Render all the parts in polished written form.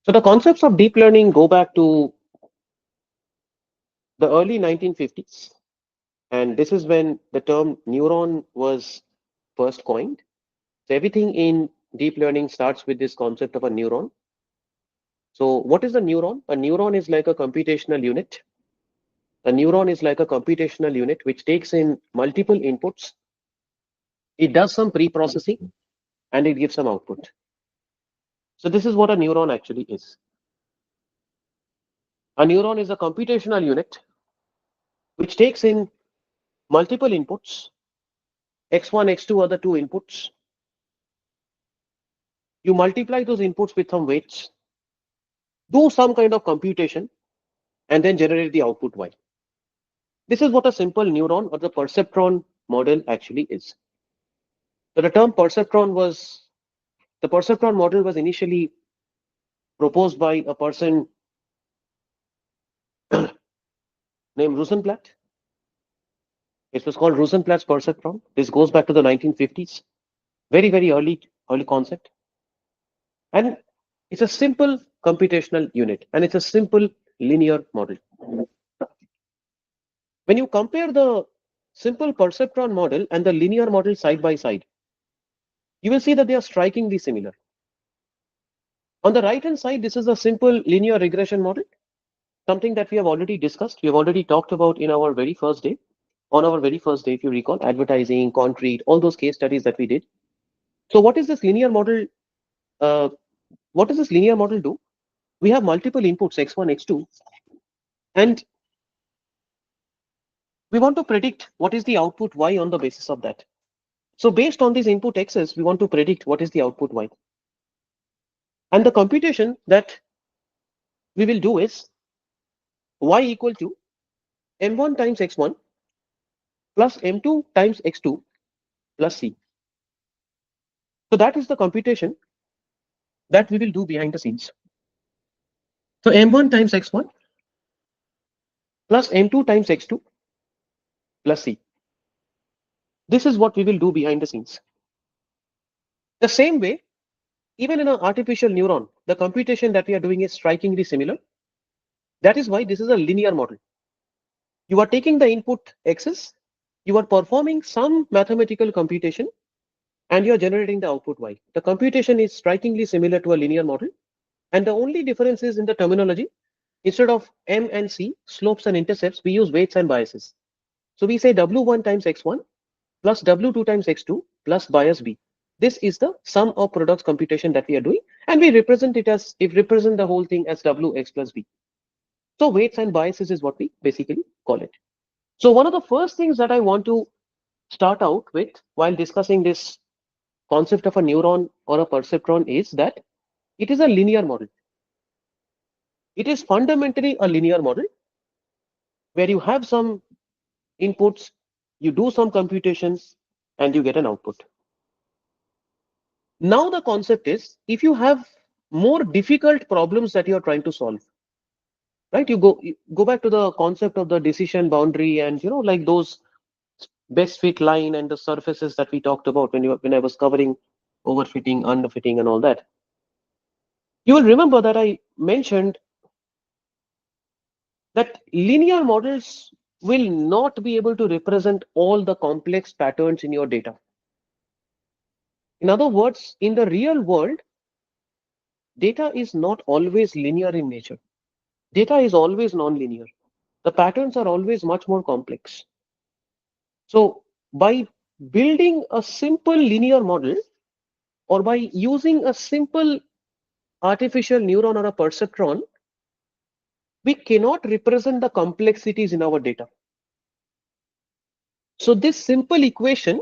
So the concepts of deep learning go back to the early 1950s. And this is when the term neuron was first coined. So everything in deep learning starts with this concept of a neuron. So what is a neuron? A neuron is like a computational unit. A neuron is like a computational unit which takes in multiple inputs. It does some pre-processing and it gives some output. So this is what a neuron actually is. A neuron is a computational unit which takes in multiple inputs. X1, X2 are the two inputs. You multiply those inputs with some weights, do some kind of computation, and then generate the output Y. This is what a simple neuron or the perceptron model actually is. So the perceptron model was initially proposed by a person named Rosenblatt. It was called Rosenblatt's perceptron. This goes back to the 1950s. Very, very early concept. And it's a simple computational unit and it's a simple linear model. When you compare the simple perceptron model and the linear model side by side, you will see that they are strikingly similar. On the right hand side, this is a simple linear regression model, something that we have already discussed. We have already talked about in our very first day. On our very first day, if you recall, advertising, concrete, all those case studies that we did. So what is this linear model? Uh, what does this linear model do? We have multiple inputs, x1, x2, and we want to predict what is the output y on the basis of that. So based on these input x's, we want to predict what is the output y. And the computation that we will do is y equal to m1 times x1 plus m2 times x2 plus c. So that is the computation that we will do behind the scenes. So m1 times x1 plus m2 times x2 plus c. This is what we will do behind the scenes. The same way, even in an artificial neuron, the computation that we are doing is strikingly similar. That is why this is a linear model. You are taking the input x's, you are performing some mathematical computation, and you are generating the output y. The computation is strikingly similar to a linear model, and the only difference is in the terminology. Instead of m and c, slopes and intercepts, we use weights and biases. So we say w1 times x1 plus w2 times x2 plus bias b. This is the sum of products computation that we are doing, and we represent it as, if represent the whole thing as wx plus b. So weights and biases is what we basically call it. So one of the first things that I want to start out with while discussing this concept of a neuron or a perceptron is that it is a linear model. It is fundamentally a linear model where you have some inputs, you do some computations, and you get an output. Now the concept is, if you have more difficult problems that you are trying to solve, right? You go back to the concept of the decision boundary and like those best fit line and the surfaces that we talked about when I was covering overfitting, underfitting, and all that. You will remember that I mentioned that linear models will not be able to represent all the complex patterns in your data. In other words, in the real world, data is not always linear in nature. Data is always non-linear. The patterns are always much more complex. So by building a simple linear model or by using a simple artificial neuron or a perceptron, we cannot represent the complexities in our data. So this simple equation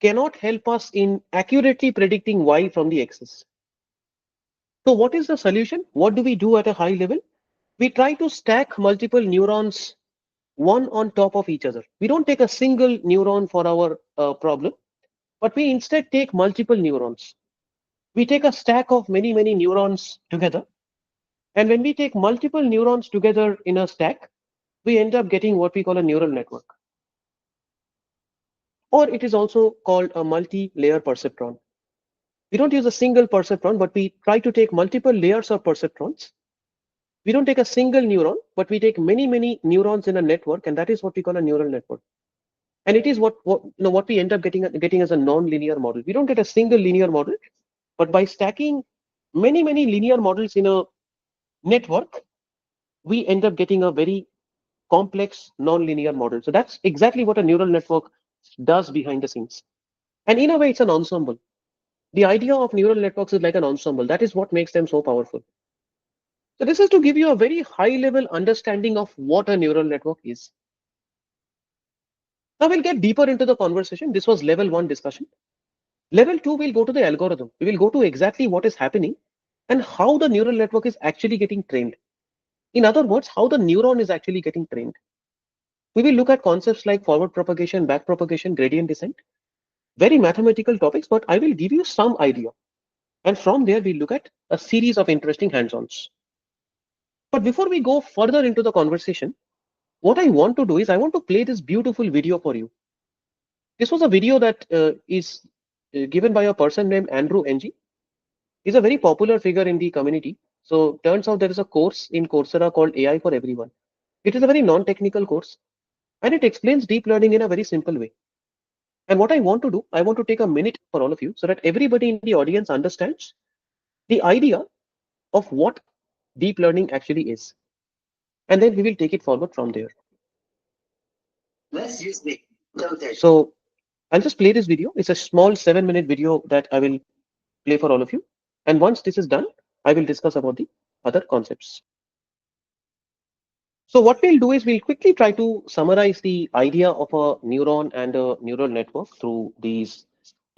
cannot help us in accurately predicting y from the x's. So what is the solution? What do we do at a high level? We try to stack multiple neurons one on top of each other. We don't take a single neuron for our problem, but we instead take multiple neurons. We take a stack of many, many neurons together. And when we take multiple neurons together in a stack, we end up getting what we call a neural network. Or it is also called a multi-layer perceptron. We don't use a single perceptron, but we try to take multiple layers of perceptrons. We don't take a single neuron, but we take many, many neurons in a network, and that is what we call a neural network. And it is what we end up getting as a non-linear model. We don't get a single linear model, but by stacking many, many linear models in a network, we end up getting a very complex non-linear model. So that's exactly what a neural network does behind the scenes. And in a way, it's an ensemble. The idea of neural networks is like an ensemble. That is what makes them so powerful. So this is to give you a very high level understanding of what a neural network is. Now we'll get deeper into the conversation. This was level one discussion. Level two, we'll go to the algorithm. We will go to exactly what is happening and how the neural network is actually getting trained. In other words, how the neuron is actually getting trained. We will look at concepts like forward propagation, back propagation, gradient descent, very mathematical topics, but I will give you some idea. And from there, we'll look at a series of interesting hands-ons. But before we go further into the conversation, what I want to do is I want to play this beautiful video for you. This was a video that is given by a person named Andrew Ng. He's a very popular figure in the community. So turns out there is a course in Coursera called AI for Everyone. It is a very non-technical course and it explains deep learning in a very simple way. And what I want to do, I want to take a minute for all of you so that everybody in the audience understands the idea of what deep learning actually is. And then we will take it forward from there. Let's use the So I'll just play this video. It's a small 7-minute video that I will play for all of you. And once this is done, I will discuss about the other concepts. So what we'll do is we'll quickly try to summarize the idea of a neuron and a neural network through these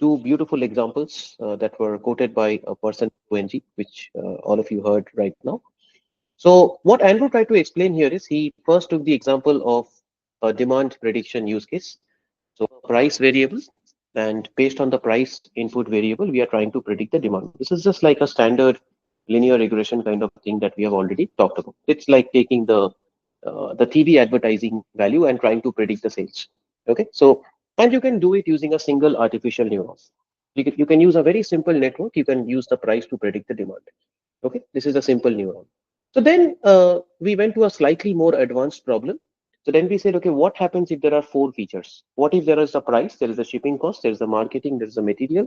two beautiful examples that were quoted by a person, ONG, which all of you heard right now. So what Andrew tried to explain here is he first took the example of a demand prediction use case. So price variable, and based on the price input variable, we are trying to predict the demand. This is just like a standard linear regression kind of thing that we have already talked about. It's like taking the TV advertising value and trying to predict the sales. Okay, so and you can do it using a single artificial neuron. You can use a very simple network. You can use the price to predict the demand. Okay, this is a simple neuron. So then we went to a slightly more advanced problem. So then we said, okay, what happens if there are four features? What if there is a price, there is a shipping cost, there is a marketing, there is a material.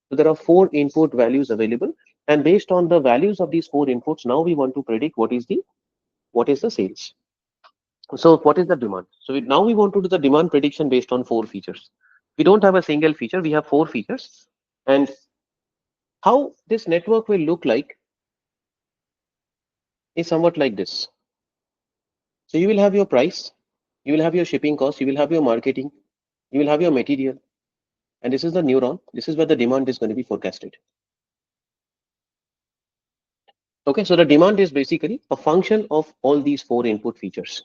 So there are four input values available. And based on the values of these four inputs, now we want to predict what is the sales. So what is the demand? So now we want to do the demand prediction based on four features. We don't have a single feature, we have four features. And how this network will look like is somewhat like this. So you will have your price, you will have your shipping cost, you will have your marketing, you will have your material, and this is the neuron. This is where the demand is going to be forecasted. Okay, so the demand is basically a function of all these four input features.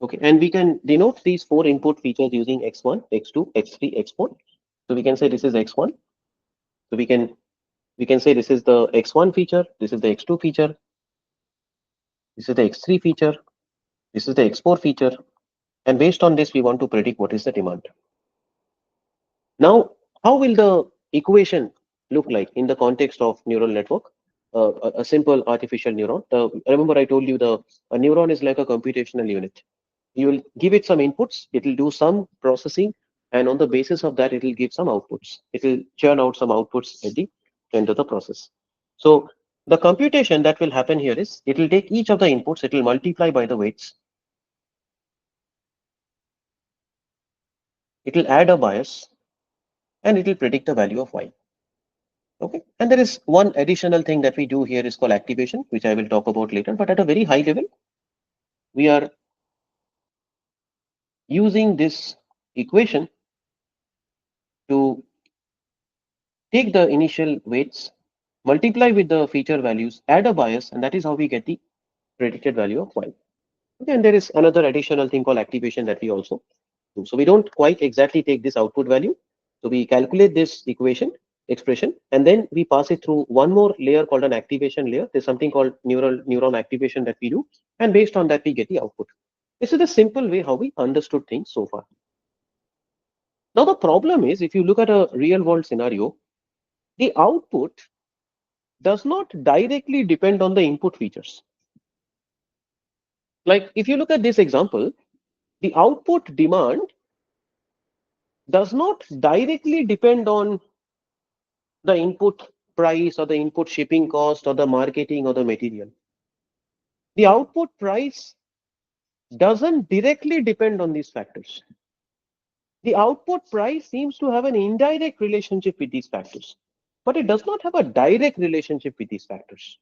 Okay, and we can denote these four input features using x1, x2, x3, x4. So we can say this is x1. So we can say this is the x1 feature, this is the x2 feature, this is the x3 feature, this is the x4 feature, and based on this we want to predict what is the demand. Now, how will the equation look like in the context of neural network? A simple artificial neuron. Remember, I told you a neuron is like a computational unit. You will give it some inputs, it will do some processing, and on the basis of that, it will give some outputs. It will churn out some outputs at the end of the process. So the computation that will happen here is it will take each of the inputs, it will multiply by the weights, it will add a bias, and it will predict the value of y. Okay, and there is one additional thing that we do here is called activation, which I will talk about later. But at a very high level, we are using this equation to take the initial weights, multiply with the feature values, add a bias, and that is how we get the predicted value of y. Okay, and there is another additional thing called activation that we also do. So we don't quite exactly take this output value. So we calculate this equation expression, and then we pass it through one more layer called an activation layer. There's something called neuron activation that we do, and based on that we get the output. This is the simple way how we understood things so far. Now the problem is, if you look at a real world scenario, the output does not directly depend on the input features. Like if you look at this example, the output demand does not directly depend on the input price or the input shipping cost or the marketing or the material. The output price doesn't directly depend on these factors. The output price seems to have an indirect relationship with these factors, but it does not have a direct relationship with these factors.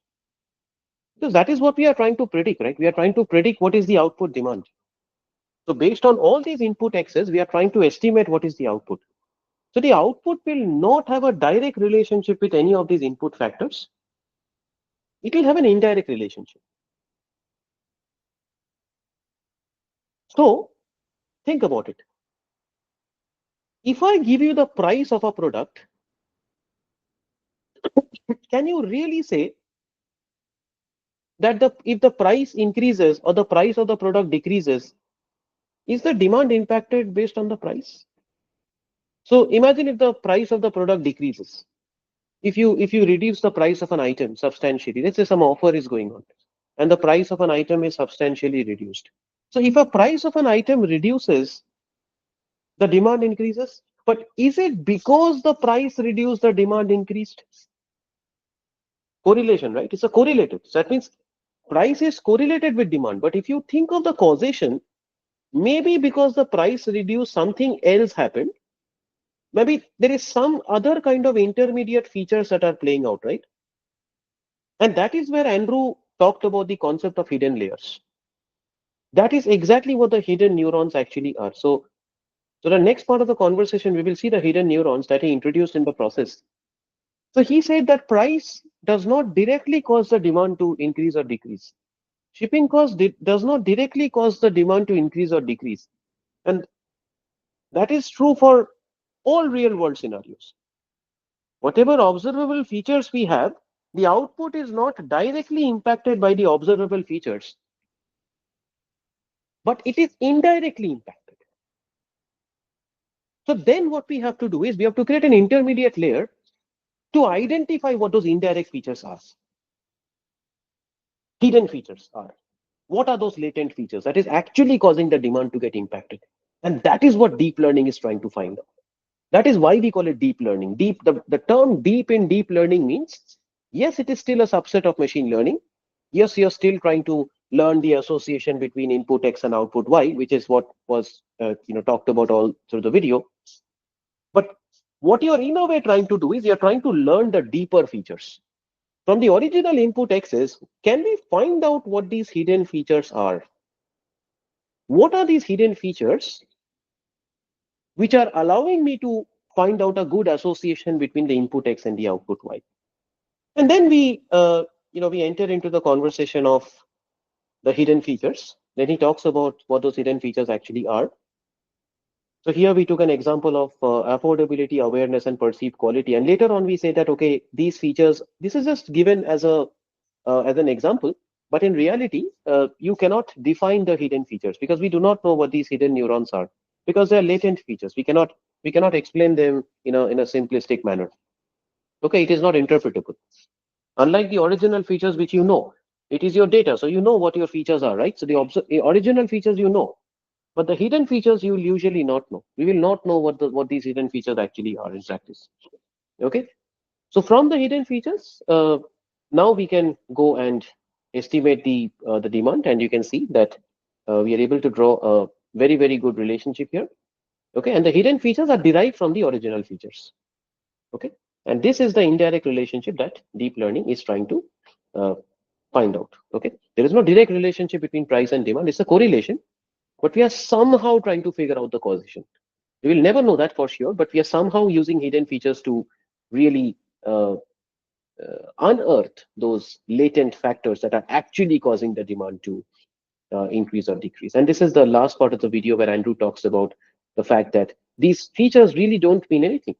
Because that is what we are trying to predict, right? We are trying to predict what is the output demand. So based on all these input x's, we are trying to estimate what is the output. So the output will not have a direct relationship with any of these input factors. It will have an indirect relationship. So think about it. If I give you the price of a product, can you really say that if the price increases or the price of the product decreases, is the demand impacted based on the price? So imagine if the price of the product decreases. If you reduce the price of an item substantially, let's say some offer is going on and the price of an item is substantially reduced. So if a price of an item reduces, the demand increases. But is it because the price reduced, the demand increased? Correlation, right? It's a correlative. So that means price is correlated with demand. But if you think of the causation, maybe because the price reduced, something else happened. Maybe there is some other kind of intermediate features that are playing out, right? And that is where Andrew talked about the concept of hidden layers. That is exactly what the hidden neurons actually are. So the next part of the conversation, we will see the hidden neurons that he introduced in the process. So he said that price does not directly cause the demand to increase or decrease. Shipping cost does not directly cause the demand to increase or decrease. And that is true for all real world scenarios. Whatever observable features we have, the output is not directly impacted by the observable features, but it is indirectly impacted. So then what we have to do is we have to create an intermediate layer to identify what those indirect features are. Hidden features are. What are those latent features that is actually causing the demand to get impacted? And that is what deep learning is trying to find out. That is why we call it deep learning. The term deep in deep learning means, yes, it is still a subset of machine learning. Yes, you're still trying to learn the association between input X and output Y, which is what was talked about all through the video. But what you're in a way trying to do is you're trying to learn the deeper features. From the original input X's, can we find out what these hidden features are? What are these hidden features which are allowing me to find out a good association between the input X and the output Y? And then we enter into the conversation of the hidden features. Then he talks about what those hidden features actually are. So here we took an example of affordability, awareness, and perceived quality. And later on, we say that, okay, these features, this is just given as an example. But in reality, you cannot define the hidden features because we do not know what these hidden neurons are because they're latent features. We cannot explain them in a simplistic manner. Okay, it is not interpretable. Unlike the original features which you know, it is your data, so you know what your features are, right? So the original features you know, but the hidden features you will usually not know. We will not know what these hidden features actually are in practice. Okay, so from the hidden features, now we can go and estimate the demand, and you can see that we are able to draw a very good relationship here. Okay, and the hidden features are derived from the original features. Okay, and this is the indirect relationship that deep learning is trying to find out. Okay, there is no direct relationship between price and demand. It's a correlation, but we are somehow trying to figure out the causation. We will never know that for sure, but we are somehow using hidden features to really unearth those latent factors that are actually causing the demand to increase or decrease. And this is the last part of the video where Andrew talks about the fact that these features really don't mean anything.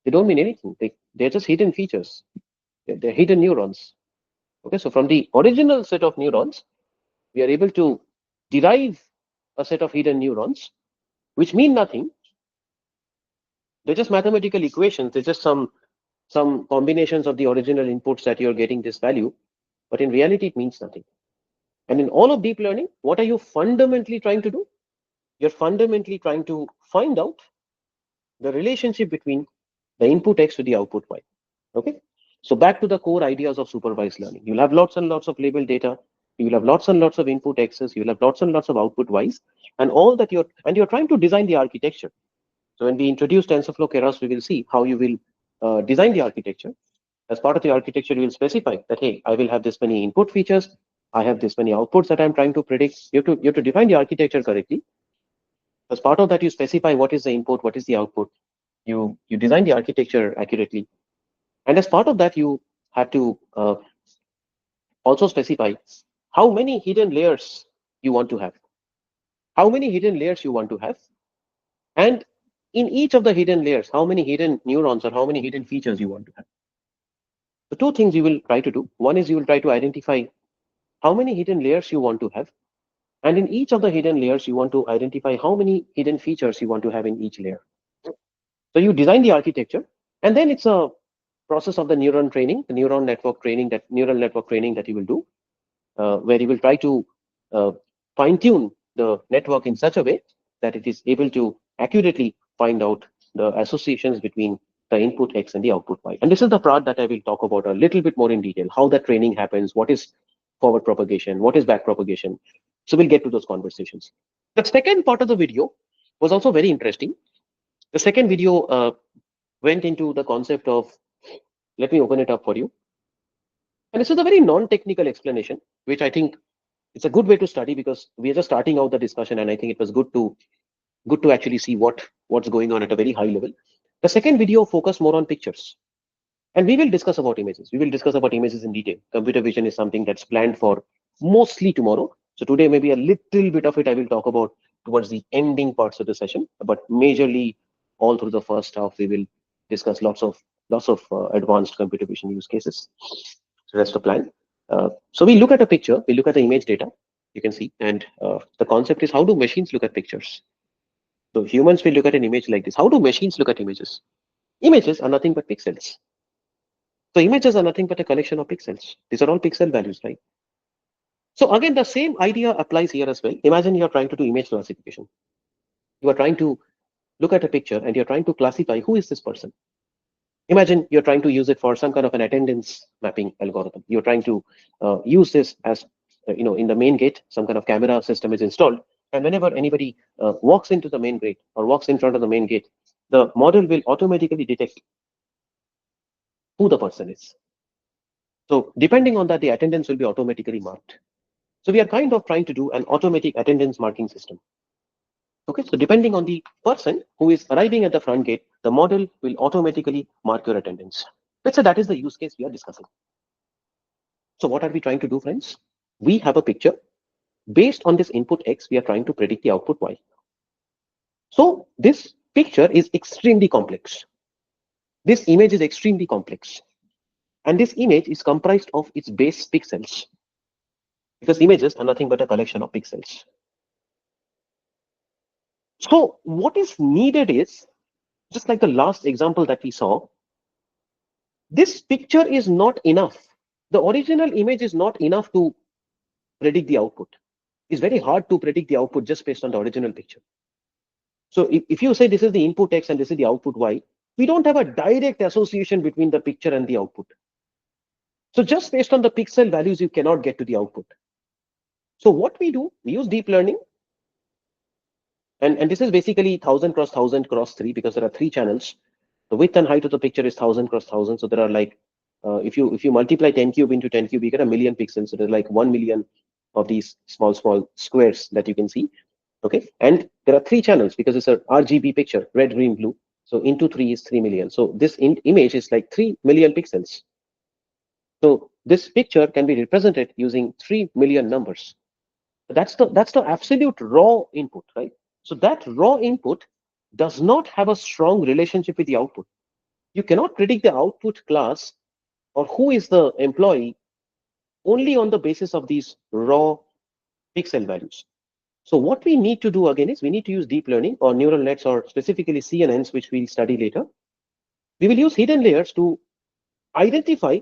They don't mean anything. They're just hidden features. They're hidden neurons. Okay, so from the original set of neurons, we are able to derive a set of hidden neurons, which mean nothing. They're just mathematical equations. They're just some some combinations of the original inputs that you're getting this value, but in reality, it means nothing. And in all of deep learning, what are you fundamentally trying to do? You're fundamentally trying to find out the relationship between the input X to the output Y. Okay. So back to the core ideas of supervised learning. You'll have lots and lots of labeled data. You will have lots and lots of input X's. You will have lots and lots of output Y's, and all that you're trying to design the architecture. So when we introduce TensorFlow Keras, we will see how you will design the architecture. As part of the architecture, you will specify that, hey, I will have this many input features. I have this many outputs that I'm trying to predict. You have to define the architecture correctly. As part of that, you specify what is the input, what is the output. You design the architecture accurately. And as part of that, you have to also specify how many hidden layers you want to have. How many hidden layers you want to have. And in each of the hidden layers, how many hidden neurons or how many hidden features you want to have. The two things you will try to do. One is you will try to identify how many hidden layers you want to have. And in each of the hidden layers, you want to identify how many hidden features you want to have in each layer. So you design the architecture, and then it's a process of the neuron training, the neural network training that you will do, where you will try to uh, fine tune the network in such a way that it is able to accurately find out the associations between the input X and the output Y. And this is the part that I will talk about a little bit more in detail, how that training happens, what is forward propagation, what is back propagation. So we'll get to those conversations. The second part of the video was also very interesting. The second video went into the concept of, let me open it up for you. And this is a very non-technical explanation, which I think it's a good way to study because we are just starting out the discussion, and I think it was good to actually see what's going on at a very high level. The second video focused more on pictures, and we will discuss about images. We will discuss about images in detail. Computer vision is something that's planned for mostly tomorrow. So today maybe a little bit of it I will talk about towards the ending parts of the session, but majorly all through the first half we will discuss lots of advanced computer vision use cases. So that's the plan. So we look at a picture, we look at the image data, you can see, and the concept is how do machines look at pictures? So humans will look at an image like this. How do machines look at images? Images are nothing but pixels. So images are nothing but a collection of pixels. These are all pixel values, right? So again, the same idea applies here as well. Imagine you're trying to do image classification. You are trying to look at a picture and you're trying to classify who is this person. Imagine you're trying to use it for some kind of an attendance mapping algorithm. You're trying to use this as, in the main gate, some kind of camera system is installed. And whenever anybody walks into the main gate or walks in front of the main gate, the model will automatically detect who the person is. So depending on that, the attendance will be automatically marked. So we are kind of trying to do an automatic attendance marking system. Okay, so depending on the person who is arriving at the front gate, the model will automatically mark your attendance. Let's say that is the use case we are discussing. So what are we trying to do, friends? We have a picture. Based on this input X, we are trying to predict the output Y. So this picture is extremely complex. This image is extremely complex. And this image is comprised of its base pixels, because images are nothing but a collection of pixels. So what is needed is, just like the last example that we saw, this picture is not enough. The original image is not enough to predict the output. It's very hard to predict the output just based on the original picture. So if you say this is the input X and this is the output Y, we don't have a direct association between the picture and the output. So just based on the pixel values, you cannot get to the output. So what we do, we use deep learning. And this is basically 1000 cross 1000 cross 3, because there are 3 channels. The width and height of the picture is 1000 cross 1000. So there are like, if you multiply 10 cube into 10 cube, you get a million pixels. So there's like 1 million of these small squares that you can see. Okay, and there are 3 channels because it's a RGB picture, red, green, blue. So into 3 is 3 million. So this image is like 3 million pixels. So this picture can be represented using 3 million numbers. That's the absolute raw input, right? So that raw input does not have a strong relationship with the output. You cannot predict the output class or who is the employee only on the basis of these raw pixel values. So what we need to do again is we need to use deep learning or neural nets, or specifically CNNs, which we'll study later. We will use hidden layers to identify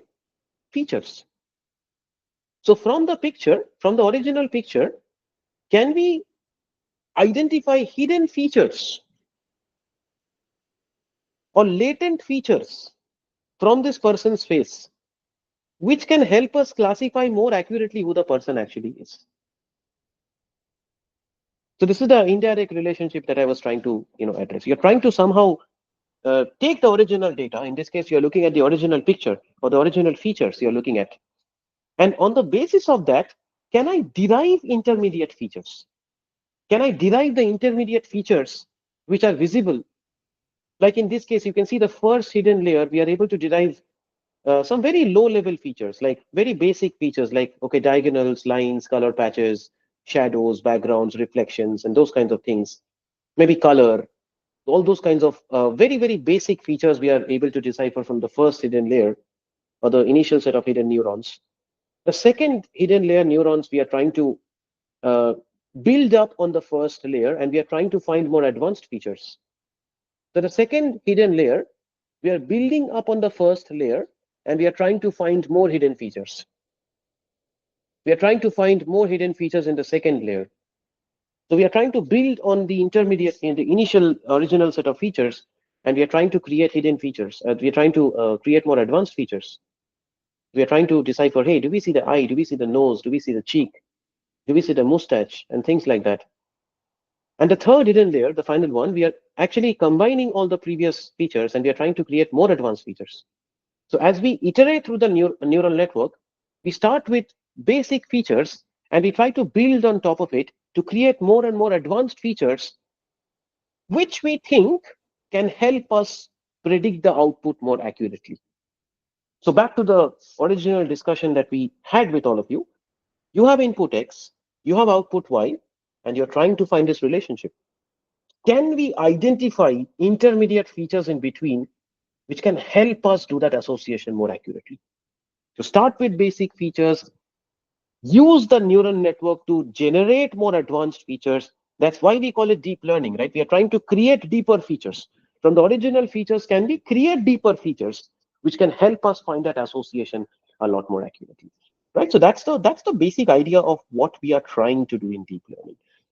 features. So from the picture, from the original picture, can we identify hidden features or latent features from this person's face, which can help us classify more accurately who the person actually is? So this is the indirect relationship that I was trying to, address. You're trying to somehow take the original data. In this case, you're looking at the original picture or the original features you're looking at. And on the basis of that, can I derive intermediate features? Can I derive the intermediate features which are visible? Like in this case, you can see the first hidden layer, we are able to derive some very low level features, like very basic features like, okay, diagonals, lines, color patches, shadows, backgrounds, reflections, and those kinds of things. Maybe color, all those kinds of very, very basic features we are able to decipher from the first hidden layer or the initial set of hidden neurons. The second hidden layer neurons, we are trying to uh, build up on the first layer, and we are trying to find more advanced features. So the second hidden layer, we are building up on the first layer, and we are trying to find more hidden features. We are trying to find more hidden features in the second layer. So we are trying to build on the intermediate, in the initial original set of features, and we are trying to create hidden features. We are trying to create more advanced features. We are trying to decipher, hey, do we see the eye? Do we see the nose? Do we see the cheek? Do we see the mustache? And things like that. And the third hidden layer, the final one, we are actually combining all the previous features, and we are trying to create more advanced features. So as we iterate through the neural network, we start with basic features and we try to build on top of it to create more and more advanced features, which we think can help us predict the output more accurately. So back to the original discussion that we had with all of you. You have input X, you have output Y, and you're trying to find this relationship. Can we identify intermediate features in between which can help us do that association more accurately? So start with basic features, use the neural network to generate more advanced features. That's why we call it deep learning, right? We are trying to create deeper features. From the original features, can we create deeper features which can help us find that association a lot more accurately? Right. So that's the basic idea of what we are trying to do in deep learning.